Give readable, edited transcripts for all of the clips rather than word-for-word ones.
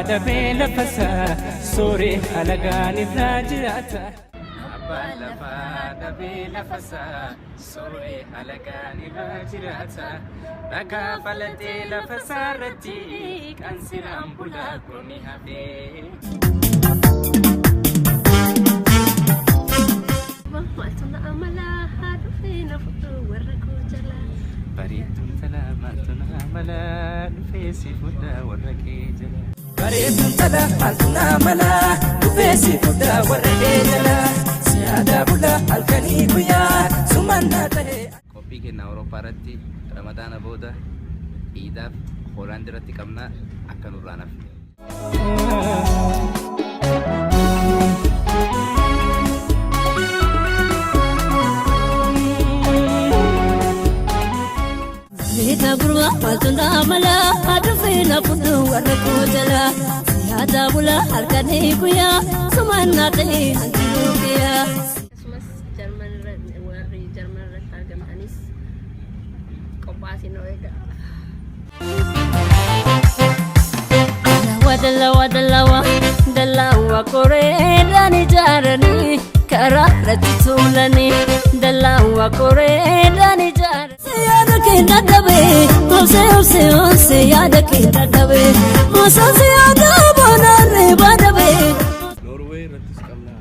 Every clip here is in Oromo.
دبي لفسا سوري ألقاني فراجراتا أبا لفا دبي لفسا سوري ألقاني فراجراتا لكا فلتي لفسا رتي كان سيرام بلا كوني هفي بريتم سلامتنا ملا نفيسي فدا ورقيجلا بريتم سلامتنا ملا نفيسي فدا ورقيجلا سيادة بلا الكني بيا سمنا تهي كوبي كنا أوروبا رتي رمضان بودا إيداب هولاند رتي كمنا أكن ورانا Kita berwa patuna mala adufina putu warkojala siada bula harkani kuya sumanna tahi antilukia Christmas German wari German targam anis kopasi noega Dalawa kore dani jarani kararati sulani dalawa kore dani jarani Siyada kinda dabe siyada kinda dabe masa siyada bonare badabe Norway ratis kamna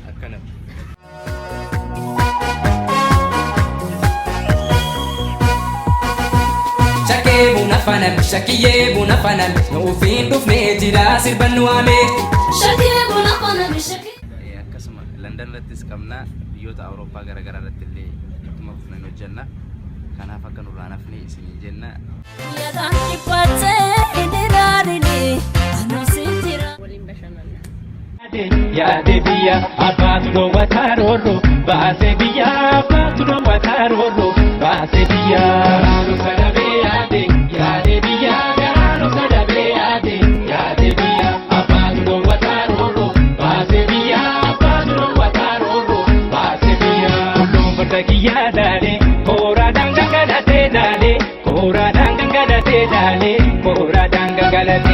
akana Shake buna fanan no fin dufne jira sirban wame Shake buna fanan shake Ya kasma London ratis kamna biyota Europa gara-gara ratille ituma fufnan hojjanna kanaaf akka nurraa nafne isinii jenna Yadaan ifaate hidhiraadhini anuusitira waliin bashannanna Yaade biyya abbaatu dhoowwa taroorro baase biyya abbaatu dhoowwa taroorro baase biyya garaanu sadabee yaade biyya garaanu sadabee yaade biyya abbaatu dhoowwa taroorro baase biyya abbaatu dhoowwa taroorro baase biyya kulluun farda kiyyaa daale koora dangangalatee daale koora dangangalatee daale koora dangangalatee